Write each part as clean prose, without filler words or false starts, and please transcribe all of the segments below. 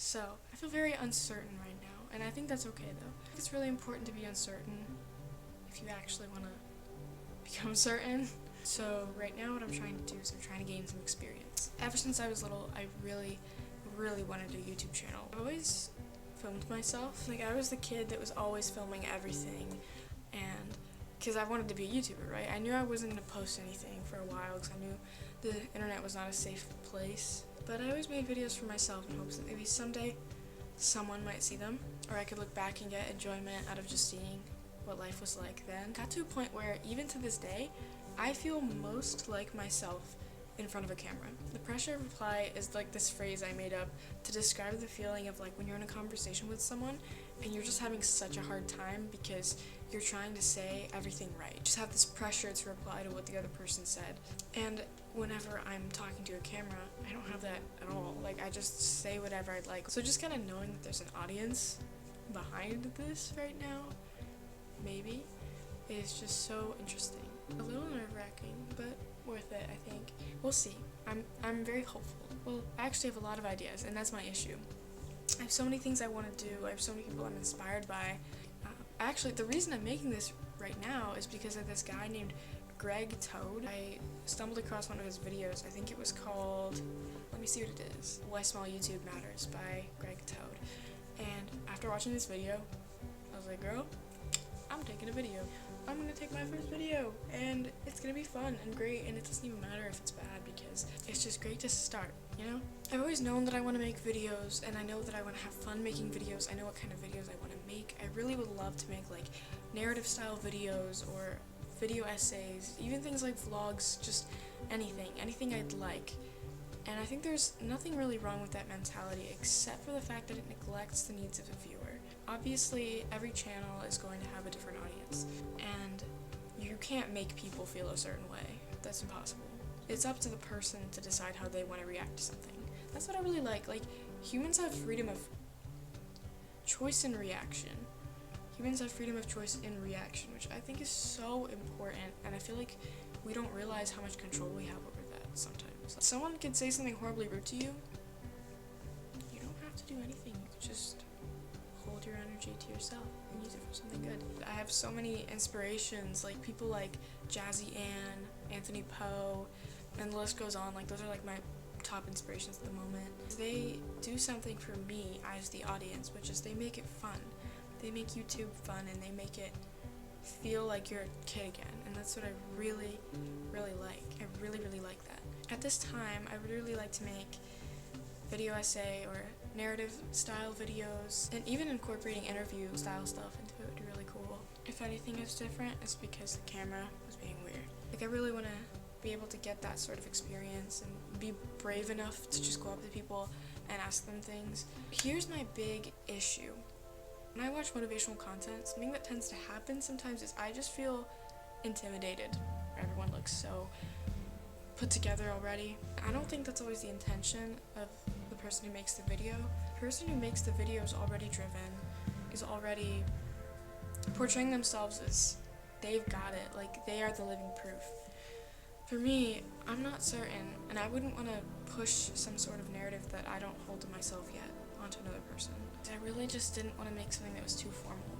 So I feel very uncertain right now, and I think that's okay though. It's really important to be uncertain if you actually want to become certain. So right now what I'm trying to do is I'm trying to gain some experience. Ever since I was little, I really wanted a YouTube channel. I've always filmed myself. Like, I was the kid that was always filming everything, and because I wanted to be a YouTuber, right? I knew I wasn't going to post anything for a while because I knew the internet was not a safe place. But I always made videos for myself in hopes that maybe someday someone might see them, or I could look back and get enjoyment out of just seeing what life was like then. Got to a point where, even to this day, I feel most like myself in front of a camera. The pressure of reply is like this phrase I made up to describe the feeling of like when you're in a conversation with someone and you're just having such a hard time because you're trying to say everything right. You just have this pressure to reply to what the other person said. And whenever I'm talking to a camera, I don't have that at all. Like, I just say whatever I'd like. So just kind of knowing that there's an audience behind this right now, maybe, is just so interesting. A little nerve-wracking, but worth it, I think. We'll see. I'm very hopeful. Well, I actually have a lot of ideas, and that's my issue. I have so many things I want to do. I have so many people I'm inspired by. Actually, the reason I'm making this right now is because of this guy named Greg Toad. I stumbled across one of his videos. I think it was called, let me see what it is, Why Small YouTube Matters by Greg Toad. And after watching this video, I was like, girl, I'm taking a video. I'm gonna take my first video, and it's gonna be fun and great, and it doesn't even matter if it's bad because it's just great to start, you know? I've always known that I want to make videos, and I know that I want to have fun making videos. I know what kind of videos I want to make. I really would love to make like narrative style videos or video essays, even things like vlogs, just anything I'd like. And I think there's nothing really wrong with that mentality except for the fact that it neglects the needs of the viewer. Obviously, every channel is going to have a different audience, and you can't make people feel a certain way. That's impossible. It's up to the person to decide how they want to react to something. That's what I really like. Like, humans have freedom of choice in reaction. Humans have freedom of choice in reaction, which I think is so important, and I feel like we don't realize how much control we have over that sometimes. Someone could say something horribly rude to you. You don't have to do anything. You could just hold your energy to yourself and use it for something good. I have so many inspirations, like people like Jazzy Ann, Anthony Poe, and the list goes on. Like, those are like my top inspirations at the moment. They do something for me as the audience, which is they make it fun. They make YouTube fun, and they make it feel like you're a kid again, and that's what I really like. I really like that. At this time, I would really like to make video essay or narrative style videos, and even incorporating interview style stuff into it would be really cool. If anything is different, it's because the camera was being weird. Like, I really want to be able to get that sort of experience and be brave enough to just go up to people and ask them things. Here's my big issue. When I watch motivational content, something that tends to happen sometimes is I just feel intimidated. Everyone looks so put together already. I don't think that's always the intention of the person who makes the video. The person who makes the video is already driven, is already portraying themselves as they've got it, like they are the living proof. For me, I'm not certain, and I wouldn't want to push some sort of narrative that I don't hold to myself yet onto another person. I really just didn't want to make something that was too formal,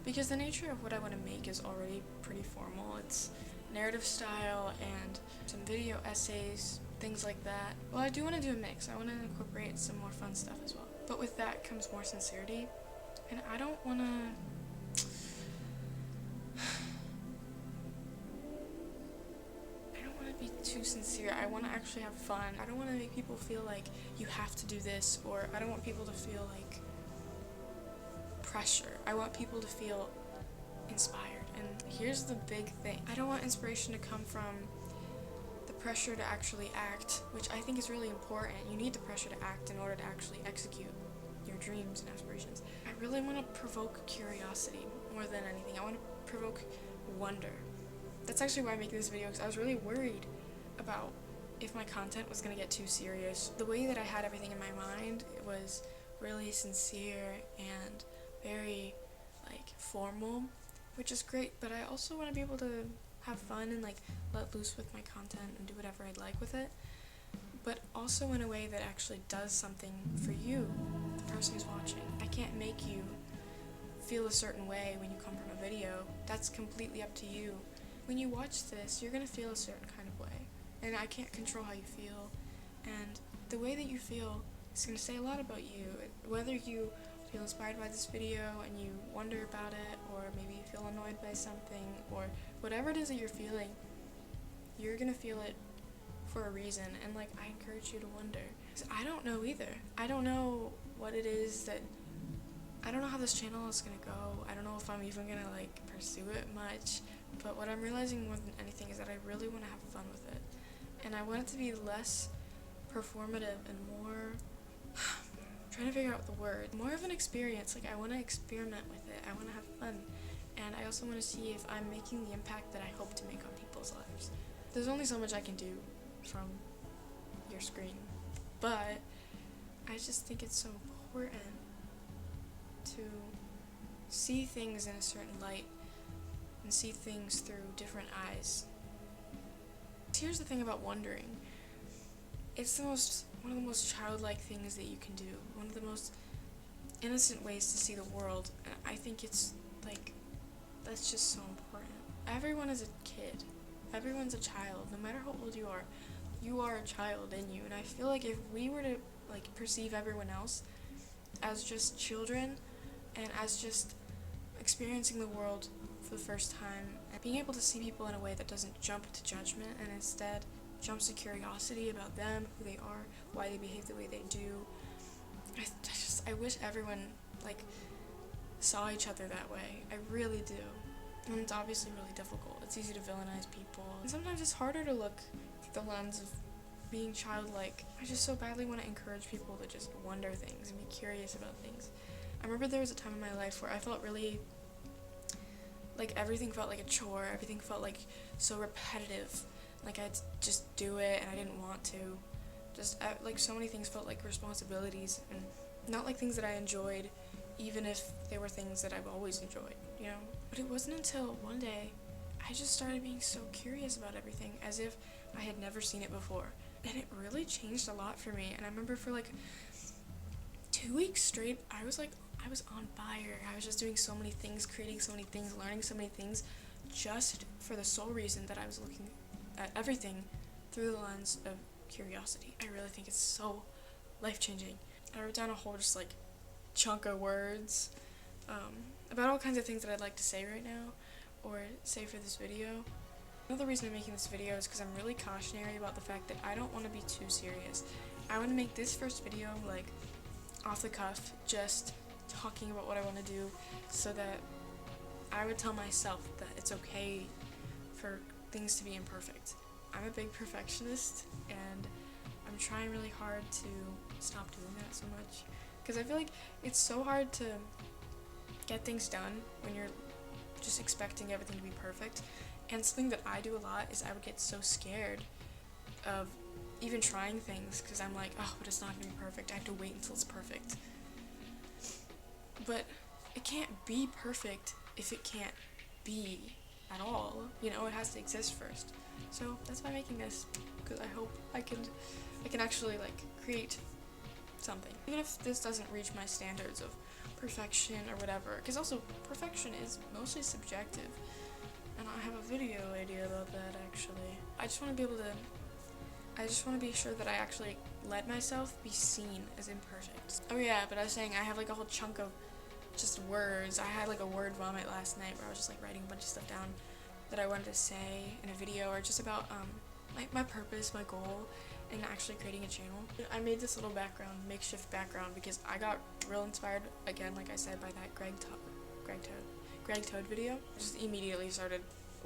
because the nature of what I want to make is already pretty formal. It's narrative style and some video essays, things like that. Well, I do want to do a mix. I want to incorporate some more fun stuff as well. But with that comes more sincerity, and I don't want to be too sincere. I want to actually have fun. I don't want to make people feel like you have to do this, or I don't want people to feel like pressure. I want people to feel inspired. And here's the big thing. I don't want inspiration to come from the pressure to actually act, which I think is really important. You need the pressure to act in order to actually execute your dreams and aspirations. I really want to provoke curiosity more than anything. I want to provoke wonder. That's actually why I'm making this video, because I was really worried about if my content was going to get too serious. The way that I had everything in my mind, it was really sincere and very, like, formal, which is great, but I also want to be able to have fun and, like, let loose with my content and do whatever I'd like with it, but also in a way that actually does something for you, the person who's watching. I can't make you feel a certain way when you come from a video. That's completely up to you. When you watch this, you're gonna feel a certain kind of way, and I can't control how you feel, and the way that you feel is gonna say a lot about you. Whether you feel inspired by this video and you wonder about it, or maybe you feel annoyed by something, or whatever it is that you're feeling, you're gonna feel it for a reason, and like, I encourage you to wonder, because I don't know either. I don't know what it is that, I don't know how this channel is gonna go. I don't know if I'm even gonna like pursue it much, but what I'm realizing more than anything is that I really want to have fun with it, and I want it to be less performative and more trying to figure out the word, more of an experience. Like, I want to experiment with it, I want to have fun, and I also want to see if I'm making the impact that I hope to make on people's lives. There's only so much I can do from your screen, but I just think it's so important to see things in a certain light and see things through different eyes. Here's the thing about wondering. It's one of the most childlike things that you can do. One of the most innocent ways to see the world. And I think it's like, that's just so important. Everyone is a kid. Everyone's a child. No matter how old you are a child in you. And I feel like if we were to like perceive everyone else as just children and as just experiencing the world for the first time, and being able to see people in a way that doesn't jump to judgment and instead jumps to curiosity about them, who they are, why they behave the way they do. I wish everyone like saw each other that way. I really do. And it's obviously really difficult. It's easy to villainize people, and sometimes it's harder to look through the lens of being childlike. I just so badly want to encourage people to just wonder things and be curious about things. I remember there was a time in my life where I felt really like everything felt like a chore, everything felt like so repetitive, like I'd just do it and I didn't want to. Just like so many things felt like responsibilities and not like things that I enjoyed, even if they were things that I've always enjoyed, you know? But it wasn't until one day I just started being so curious about everything, as if I had never seen it before. And it really changed a lot for me. And I remember for like 2 weeks straight, I was on fire. I was just doing so many things, creating so many things, learning so many things, just for the sole reason that I was looking at everything through the lens of curiosity. I really think it's so life-changing. I wrote down a whole just like chunk of words about all kinds of things that I'd like to say right now, or say for this video. Another reason I'm making this video is because I'm really cautionary about the fact that I don't want to be too serious. I want to make this first video like off the cuff, just talking about what I want to do, so that I would tell myself that it's okay for things to be imperfect. I'm a big perfectionist, and I'm trying really hard to stop doing that so much, because I feel like it's so hard to get things done when you're just expecting everything to be perfect. And something that I do a lot is I would get so scared of even trying things, because I'm like, oh, but it's not gonna be perfect, I have to wait until it's perfect. But it can't be perfect if it can't be at all, you know, it has to exist first. So that's why I'm making this, because I hope I can actually like create something, even if this doesn't reach my standards of perfection or whatever, because also perfection is mostly subjective, and I have a video idea about that actually. I just want to be sure that I actually let myself be seen as imperfect. Oh yeah, but I was saying I have like a whole chunk of just words. I had like a word vomit last night where I was just like writing a bunch of stuff down that I wanted to say in a video, or just about my purpose, my goal, and actually creating a channel. I made this little makeshift background, because I got real inspired, again, like I said, by that Greg Toad video. I just immediately started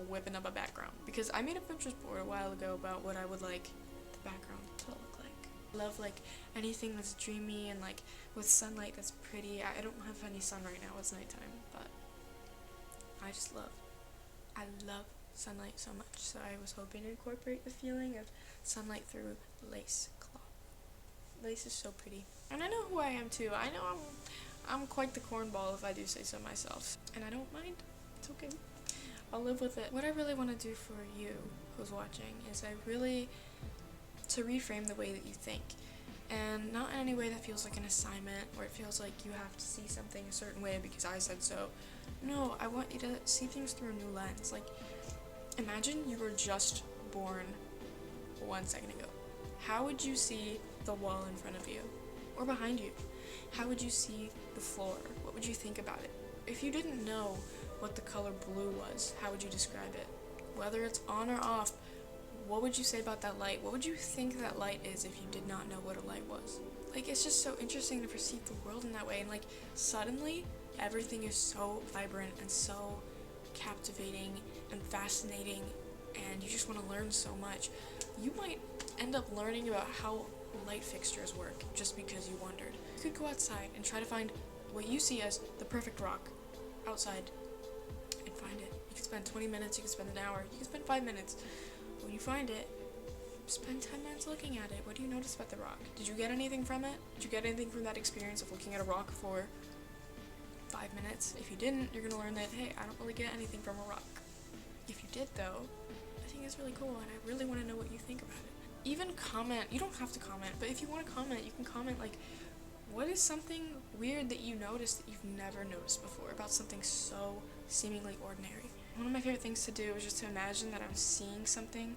whipping up a background, because I made a Pinterest board a while ago about what I would like the background to look like. I love like anything that's dreamy and like with sunlight that's pretty. I don't have any sun right now, it's nighttime, but I love sunlight so much, so I was hoping to incorporate the feeling of sunlight through lace cloth. Lace is so pretty. And I know who I am too. I know I'm quite the cornball, if I do say so myself. And I don't mind. It's okay. I'll live with it. What I really want to do for you who's watching is to reframe the way that you think. And not in any way that feels like an assignment, or it feels like you have to see something a certain way because I said so. No, I want you to see things through a new lens. Like, imagine you were just born 1 second ago. How would you see the wall in front of you or behind you? How would you see the floor? What would you think about it? If you didn't know what the color blue was, how would you describe it? Whether it's on or off, what would you say about that light? What would you think that light is if you did not know what a light was? Like, it's just so interesting to perceive the world in that way, and like, suddenly, everything is so vibrant and so captivating and fascinating, and you just want to learn so much. You might end up learning about how light fixtures work just because you wondered. You could go outside and try to find what you see as the perfect rock outside and find it. You could spend 20 minutes, you could spend an hour, you could spend 5 minutes. When you find it, spend 10 minutes looking at it. What do you notice about the rock? Did you get anything from it? Did you get anything from that experience of looking at a rock for 5 minutes? If you didn't, you're gonna learn that, hey, I don't really get anything from a rock. If you did though, I think it's really cool, and I really want to know what you think about it. Even comment. You don't have to comment, but if you want to comment, you can comment like, what is something weird that you noticed that you've never noticed before about something so seemingly ordinary? One of my favorite things to do is just to imagine that I'm seeing something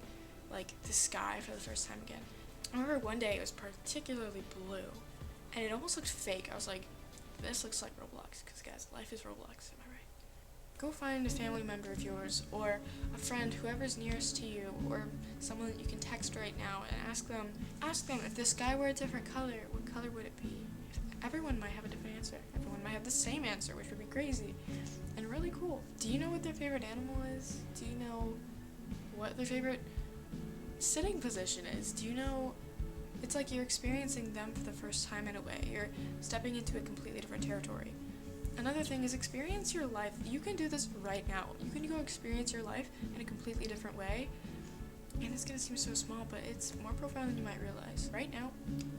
like the sky for the first time again. I remember one day it was particularly blue, and it almost looked fake. I was like, this looks like Roblox, because guys, life is Roblox, am I right? Go find a family member of yours, or a friend, whoever's nearest to you, or someone that you can text right now, and ask them if the sky were a different color, what color would it be? Everyone might have a different answer. Everyone might have the same answer, which would be crazy and really cool. Do you know what their favorite animal is? Do you know what their favorite sitting position is? Do you know? It's like you're experiencing them for the first time in a way. You're stepping into a completely different territory. Another thing is experience your life. You can do this right now. You can go experience your life in a completely different way. And it's gonna seem so small, but it's more profound than you might realize. Right now,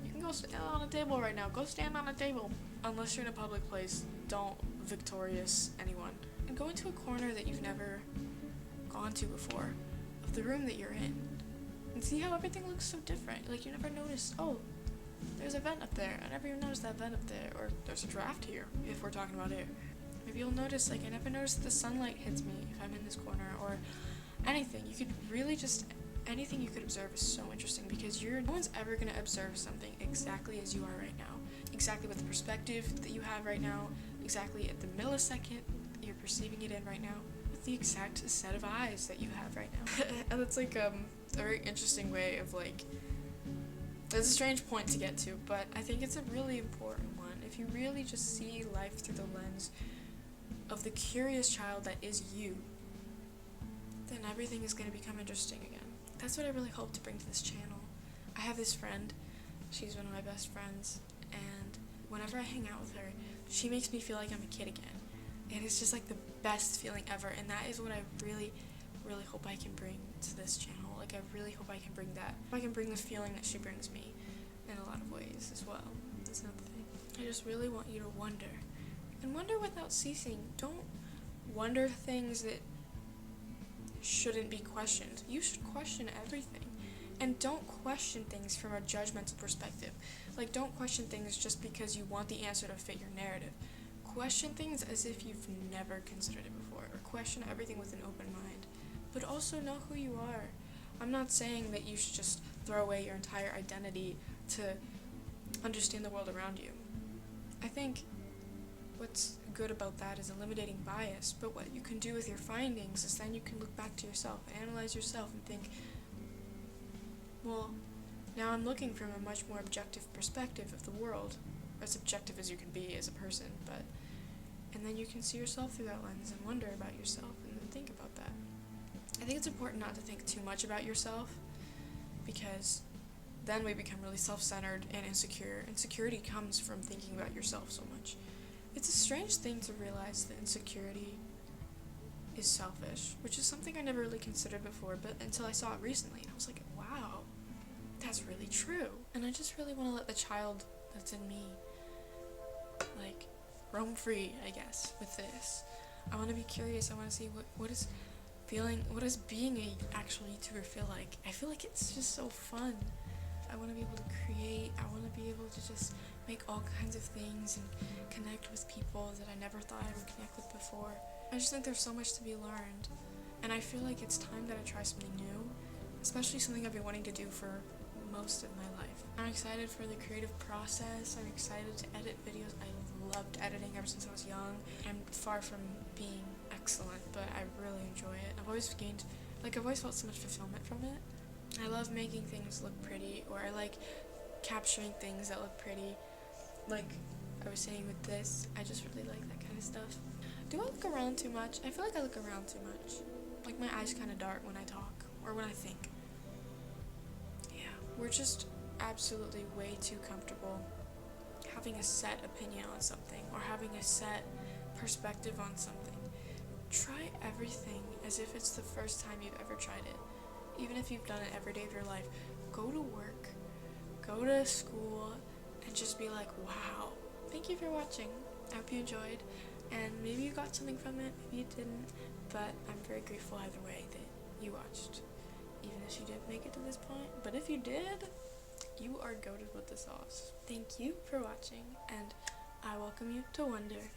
you can go stand on a table right now. Go stand on a table. Unless you're in a public place, don't victorious anyone. And go into a corner that you've never gone to before of the room that you're in. And see how everything looks so different. Like, you never noticed, oh, there's a vent up there. I never even noticed that vent up there. Or there's a draft here, if we're talking about air. Maybe you'll notice, like, I never noticed that the sunlight hits me if I'm in this corner, or anything. You could really just, anything you could observe is so interesting, because no one's ever going to observe something exactly as you are right now. Exactly with the perspective that you have right now, exactly at the millisecond that you're perceiving it in right now, with the exact set of eyes that you have right now. And it's like a very interesting way of like, it's a strange point to get to, but I think it's a really important one. If you really just see life through the lens of the curious child that is you, then everything is going to become interesting again. That's what I really hope to bring to this channel. I have this friend, she's one of my best friends, and whenever I hang out with her, she makes me feel like I'm a kid again. And it's just like the best feeling ever, and that is what I really, really hope I can bring to this channel. Like, I really hope I can bring that. I can bring the feeling that she brings me in a lot of ways as well. That's another thing. I just really want you to wonder. And wonder without ceasing. Don't wonder things that shouldn't be questioned. You should question everything. And don't question things from a judgmental perspective. Like, don't question things just because you want the answer to fit your narrative. Question things as if you've never considered it before, or question everything with an open mind. But also know who you are. I'm not saying that you should just throw away your entire identity to understand the world around you. I think what's good about that is eliminating bias, but what you can do with your findings is then you can look back to yourself, analyze yourself, and think, well, now I'm looking from a much more objective perspective of the world, as objective as you can be as a person, and then you can see yourself through that lens and wonder about yourself and then think about that. I think it's important not to think too much about yourself, because then we become really self-centered and insecure. Insecurity comes from thinking about yourself so much. It's a strange thing to realize that insecurity is selfish, which is something I never really considered before, but until I saw it recently, and I was like, wow, that's really true. And I just really want to let the child that's in me, like, roam free, I guess, with this. I want to be curious. I want to see what does being a actual YouTuber feel like. I feel like it's just so fun. I want to be able to create. I want to be able to just make all kinds of things and connect with people that I never thought I would connect with before. I just think there's so much to be learned, and I feel like it's time that I try something new, especially something I've been wanting to do for most of my life. I'm excited for the creative process. I'm excited to edit videos. I loved editing ever since I was young. I'm far from being excellent, but I really enjoy it. I've always felt so much fulfillment from it. I love making things look pretty, or I like capturing things that look pretty. Like I was saying with this, I just really like that kind of stuff. Do I look around too much? I feel like I look around too much. Like my eyes kind of dart when I talk, or when I think. Yeah, we're just absolutely way too comfortable having a set opinion on something, or having a set perspective on something. Try everything as if it's the first time you've ever tried it. Even if you've done it every day of your life, go to work, go to school, and just be like, wow. Thank you for watching. I hope you enjoyed, and maybe you got something from it, maybe you didn't, but I'm very grateful either way that you watched, even if you didn't make it to this point. But if you did, you are goated with the sauce. Thank you for watching, and I welcome you to Wonder.